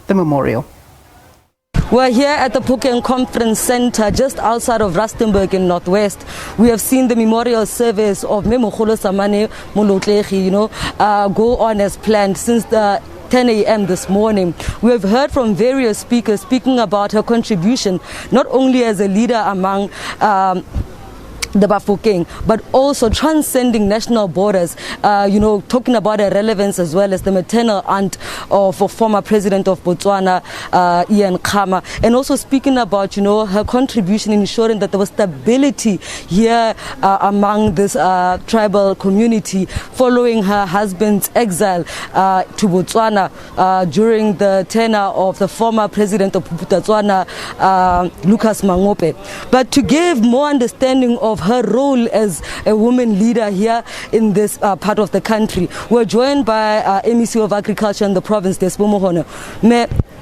the memorial. We're here at the Phokeng Conference Center just outside of Rustenburg in Northwest. We have seen the memorial service of Semane Molotlegi, go on as planned since the 10 a.m. this morning. We have heard from various speakers speaking about her contribution, not only as a leader among the Bafokeng, but also transcending national borders, talking about her relevance as well as the maternal aunt of former president of Botswana, Ian Khama, and also speaking about, her contribution in ensuring that there was stability here among this tribal community following her husband's exile to Botswana during the tenure of the former president of Botswana, Lucas Mangope. But to give more understanding of her role as a woman leader here in this part of the country, we're joined by MEC of Agriculture in the province, Despomohone.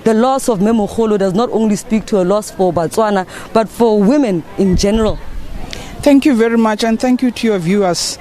The loss of Memogolo does not only speak to a loss for Botswana, but for women in general. Thank you very much, and thank you to your viewers.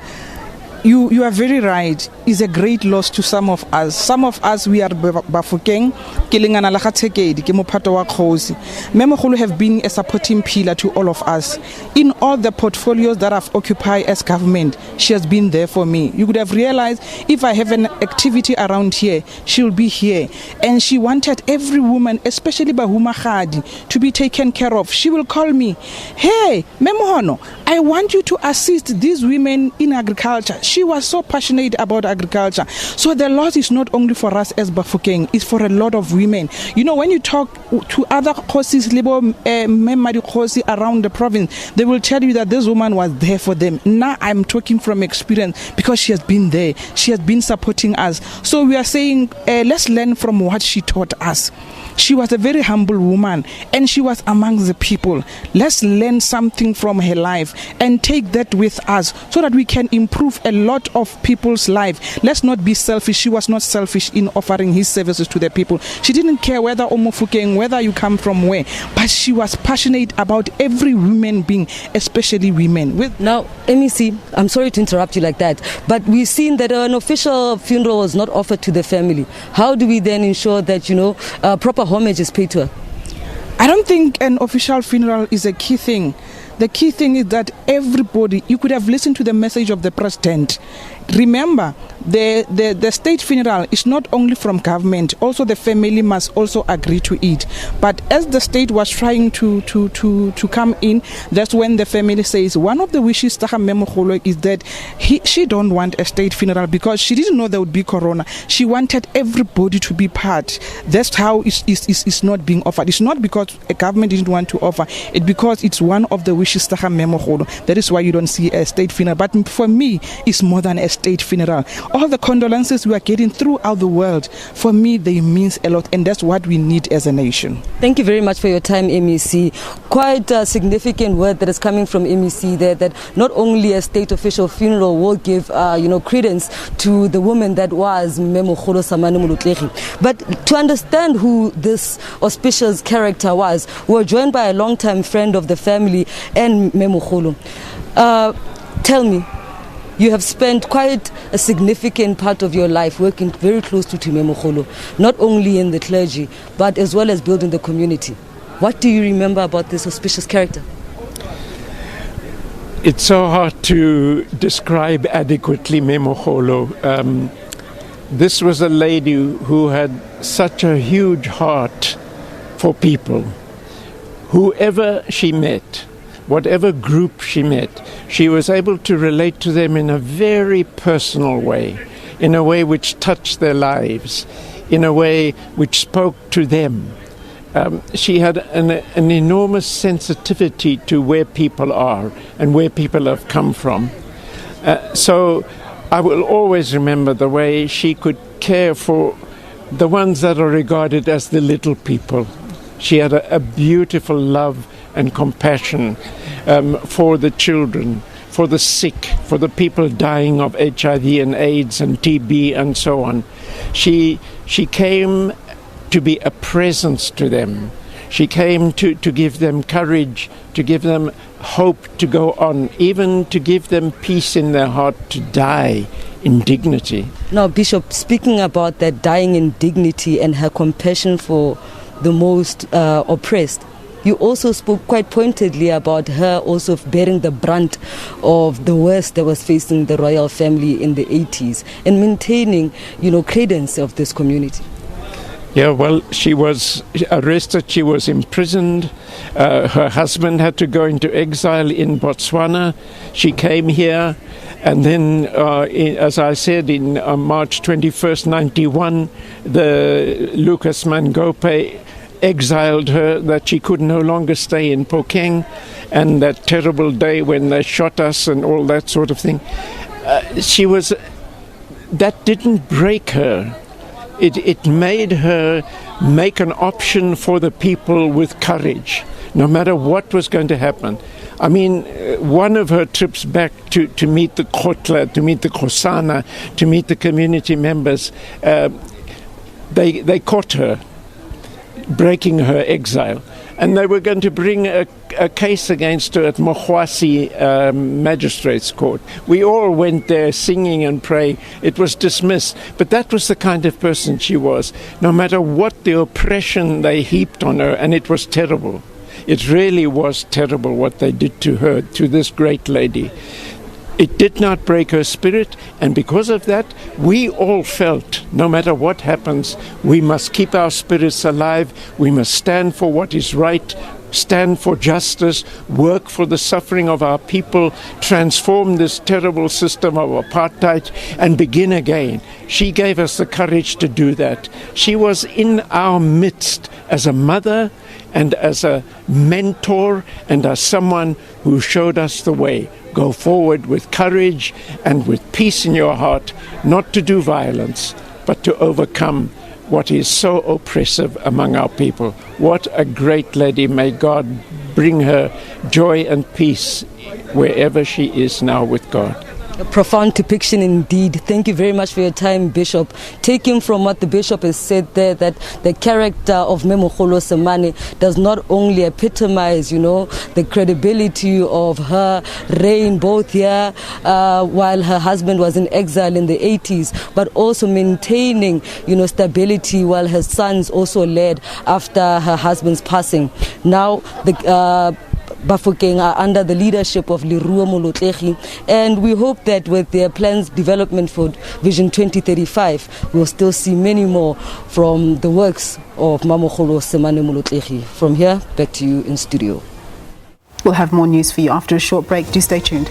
You are very right. It's a great loss to some of us. Some of us, we are Bafokeng, Kilingana Lakatekedi, Kimopatoa Khosi. Memogolo have been a supporting pillar to all of us. In all the portfolios that I've occupied as government, she has been there for me. You could have realized if I have an activity around here, she'll be here. And she wanted every woman, especially Bahuma Khadi, to be taken care of. She will call me, hey, Memohono, I want you to assist these women in agriculture. She was so passionate about agriculture. So the loss is not only for us as Bafokeng, it's for a lot of women. When you talk to other Khosis, Khosi around the province, they will tell you that this woman was there for them. Now I'm talking from experience because she has been there. She has been supporting us. So we are saying, let's learn from what she taught us. She was a very humble woman and she was among the people. Let's learn something from her life and take that with us so that we can improve a lot of people's life. Let's not be selfish. She was not selfish in offering his services to the people. She didn't care whether Omofukeng, whether you come from where, but she was passionate about every human being, especially women. Now, MEC, I'm sorry to interrupt you like that, but we've seen that an official funeral was not offered to the family. How do we then ensure that, proper homage is paid to her? I don't think an official funeral is a key thing. The key thing is that everybody, you could have listened to the message of the president. Remember, the state funeral is not only from government, also the family must also agree to it. But as the state was trying to come in, that's when the family says one of the wishes Taha Memogolo is that she don't want a state funeral because she didn't know there would be corona. She wanted everybody to be part. That's how it's not being offered. It's not because a government didn't want to offer, it's because it's one of the wishes Taha Memogolo. That is why you don't see a state funeral. But for me, it's more than a state funeral. All the condolences we are getting throughout the world, for me, they means a lot, and that's what we need as a nation. Thank you very much for your time, MEC. Quite a significant word that is coming from MEC there, that not only a state official funeral will give, credence to the woman that was Memogolo Semane Molotlegi. But to understand who this auspicious character was, we're joined by a long-time friend of the family and Memogolo. Tell me, you have spent quite a significant part of your life working very closely to Memogolo, not only in the clergy, but as well as building the community. What do you remember about this auspicious character? It's so hard to describe adequately Memogolo. This was a lady who had such a huge heart for people. Whoever she met, whatever group she met, she was able to relate to them in a very personal way, in a way which touched their lives, in a way which spoke to them. She had an enormous sensitivity to where people are and where people have come from. So I will always remember the way she could care for the ones that are regarded as the little people. She had a beautiful love and compassion for the children, for the sick, for the people dying of HIV and AIDS and TB and so on. She came to be a presence to them. She came to give them courage, to give them hope to go on, even to give them peace in their heart to die in dignity. Now, Bishop, speaking about that dying in dignity and her compassion for the most oppressed, you also spoke quite pointedly about her also bearing the brunt of the worst that was facing the royal family in the 80s and maintaining, credence of this community. Yeah, well, she was arrested, she was imprisoned, her husband had to go into exile in Botswana. She came here, and then, as I said, in March 21st, 91, the Lucas Mangope exiled her, that she could no longer stay in Phokeng, and that terrible day when they shot us and all that sort of thing. That didn't break her. It made her make an option for the people with courage, no matter what was going to happen. I mean, one of her trips back to meet the Khotla, to meet the Khosana, to meet the community members, they caught her breaking her exile. And they were going to bring a case against her at Mokwasi Magistrates Court. We all went there singing and praying. It was dismissed. But that was the kind of person she was. No matter what the oppression they heaped on her, and it was terrible. It really was terrible what they did to her, to this great lady. It did not break her spirit, and because of that, we all felt, no matter what happens, we must keep our spirits alive, we must stand for what is right, stand for justice, work for the suffering of our people, transform this terrible system of apartheid, and begin again. She gave us the courage to do that. She was in our midst as a mother, and as a mentor, and as someone who showed us the way. Go forward with courage and with peace in your heart, not to do violence, but to overcome what is so oppressive among our people. What a great lady. May God bring her joy and peace wherever she is now with God. A profound depiction indeed. Thank you very much for your time, Bishop. Taking from what the Bishop has said there, that the character of Memogolo Semane does not only epitomize, the credibility of her reign both here while her husband was in exile in the 80s, but also maintaining, stability while her sons also led after her husband's passing. Now, the Bafokeng are under the leadership of Royal Molotlegi, and we hope that with their plans development for Vision 2035, we'll still see many more from the works of Mamogolo Semane Molotlegi. From here, back to you in studio. We'll have more news for you after a short break. Do stay tuned.